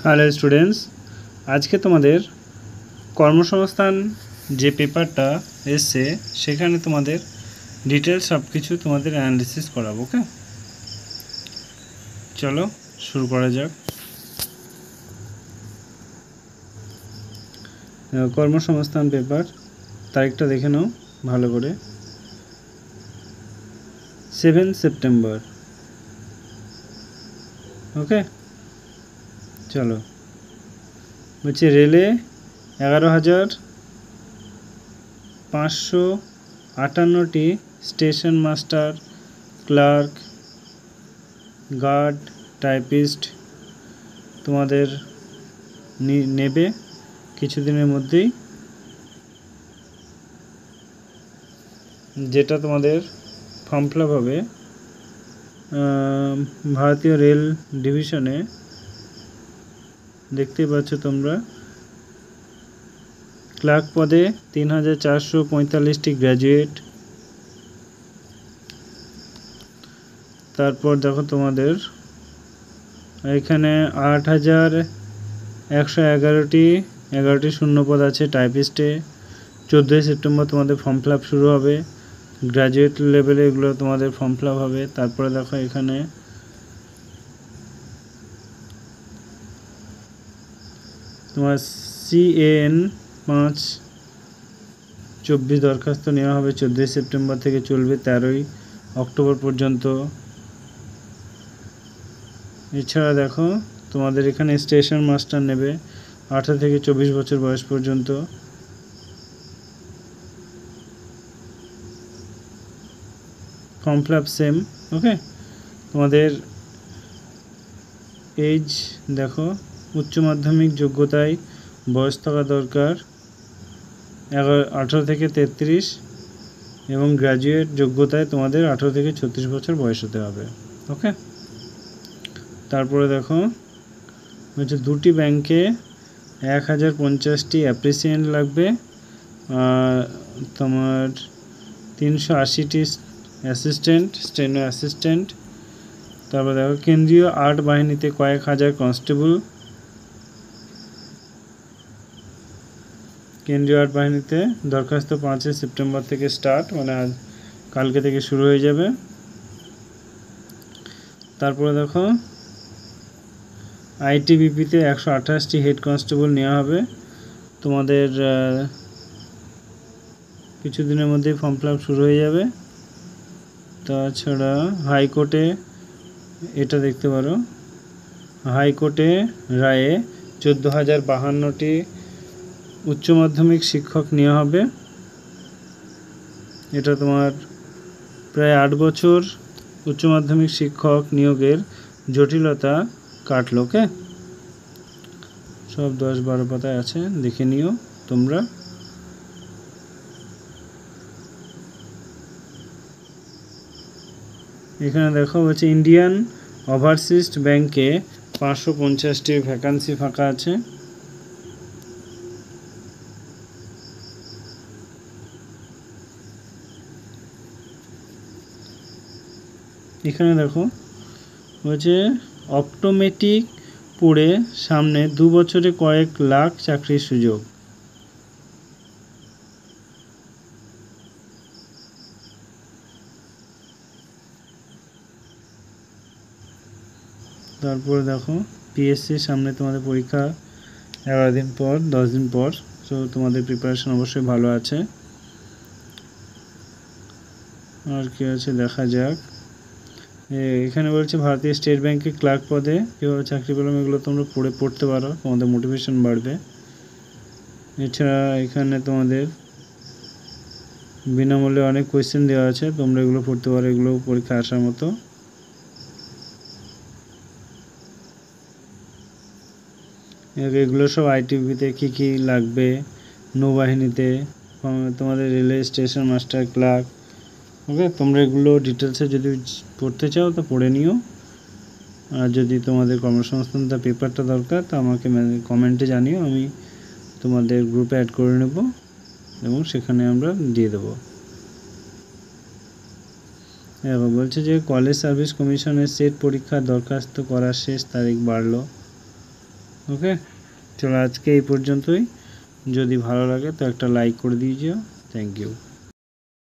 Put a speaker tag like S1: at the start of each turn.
S1: Hello students, আজকে তোমাদের কর্মসংস্থান যে পেপারটা এসছে সেখানে তোমাদের ডিটেলস সব কিছু তোমাদের অ্যানালিসিস করাবো। ওকে, চলো শুরু করা যাক। কর্মসংস্থান পেপার তারিখটা দেখে নাও ভালো করে, 7 সেপ্টেম্বর। ওকে, চলো। বলছি রেলে 11,558টি station master, clerk, guard, typist তোমাদের নেবে কিছুদিনের মধ্যেই, যেটা তোমাদের ফর্ম ফিল আপ হবে ভারতীয় রেল ডিভিশনে। দেখতে পাচ্ছ তোমরা, ক্লার্ক পদে 3,445টি গ্র্যাজুয়েট। তারপর দেখো তোমাদের এখানে 8,111টি শূন্যপদ আছে টাইপিস্টে। 14 সেপ্টেম্বর তোমাদের ফর্ম ফিল আপ শুরু হবে, গ্র্যাজুয়েট লেভেলে এগুলো তোমাদের ফর্ম ফিল আপ হবে। তারপরে দেখো এখানে তোমার CAN 5/24 দরখাস্ত নেওয়া হবে। 14 সেপ্টেম্বর থেকে চলবে 13 অক্টোবর পর্যন্ত। এছাড়া দেখো তোমাদের এখানে স্টেশন মাস্টার নেবে 18 থেকে 24 বছর বয়স পর্যন্ত। Form fill up same. Okay, তোমাদের এজ দেখো, উচ্চ মাধ্যমিক যোগ্যতায় বয়স থাকা দরকার 18 থেকে 33, এবং গ্র্যাজুয়েট যোগ্যতায় তোমাদের 18 থেকে 36 বছর বয়স হতে হবে। ওকে, তারপরে দেখো হচ্ছে দুটি ব্যাংকে 1,050টি অ্যাপ্রিসিয়েন্ট লাগবে, তোমার 380টি অ্যাসিস্ট্যান্ট, স্টেনো অ্যাসিস্ট্যান্ট। তারপর দেখো কেন্দ্রীয় আর্ট বাহিনীতে কয়েক হাজার কনস্টেবল। কেন্দ্রীয় আর্ট বাহিনীতে দরখাস্ত 5 সেপ্টেম্বর থেকে স্টার্ট, মানে আজ কালকে থেকে শুরু হয়ে যাবে। তারপরে দেখো ITBPতে 128টি হেড কনস্টেবল নেওয়া হবে তোমাদের, কিছুদিনের মধ্যেই ফর্ম ফিল আপ শুরু হয়ে যাবে। তাছাড়া হাইকোর্টে এটা দেখতে পারো, হাইকোর্টে রায়ে 14,052টি উচ্চ মাধ্যমিক শিক্ষক নেওয়া হবে। এটা তোমার প্রায় 8 বছর উচ্চ মাধ্যমিক শিক্ষক নিয়োগের জটিলতা কাটলো। ওকে, সব 10-12 পাতায় আছে, দেখে নিও তোমরা। এখানে দেখো হচ্ছে ইন্ডিয়ান ওভারসিজ ব্যাংকে 550টি ভ্যাকান্সি ফাঁকা আছে। এখানে দেখো হচ্ছে অটোমেটিক পড়ে সামনে 2 বছরে কয়েক লাখ চাকরির সুযোগ। তারপরে দেখো PSCর সামনে তোমাদের পরীক্ষা 11 দিন পর, 10 দিন পর। সো তোমাদের প্রিপারেশন অবশ্যই ভালো আছে। আর কি আছে দেখা যাক। এখানে বলছে ভারতীয় স্টেট ব্যাংকে ক্লার্ক পদে কীভাবে চাকরি পেলাম, এগুলো তোমরা পড়তে পারো, তোমাদের মোটিভেশন বাড়বে। এছাড়া এখানে তোমাদের বিনামূল্যে অনেক কোয়েশ্চেন দেওয়া আছে, তোমরা এগুলো পড়তে পারো, এগুলো পরীক্ষা আসার মতো। এগুলো সব ITBPতে কী কী লাগবে, নৌবাহিনীতে তোমাদের রেলওয়ে স্টেশন মাস্টার, ক্লার্ক। ওকে, তোমরা এগুলো ডিটেলসে যদি পড়তে চাও তো পড়ে নিও। আর যদি তোমাদের কর্মসংস্থান পেপারটা দরকার তো আমাকে কমেন্টে জানিও, আমি তোমাদের গ্রুপে অ্যাড করে নেব এবং সেখানে আমরা দিয়ে দেবো। এবার বলছে যে কলেজ সার্ভিস কমিশনের সেট পরীক্ষার দরখাস্ত করার শেষ তারিখ বাড়লো। ওকে, চলো আজকে এই পর্যন্তই। যদি ভালো লাগে তো একটা লাইক করে দিয়েছো। Thank you.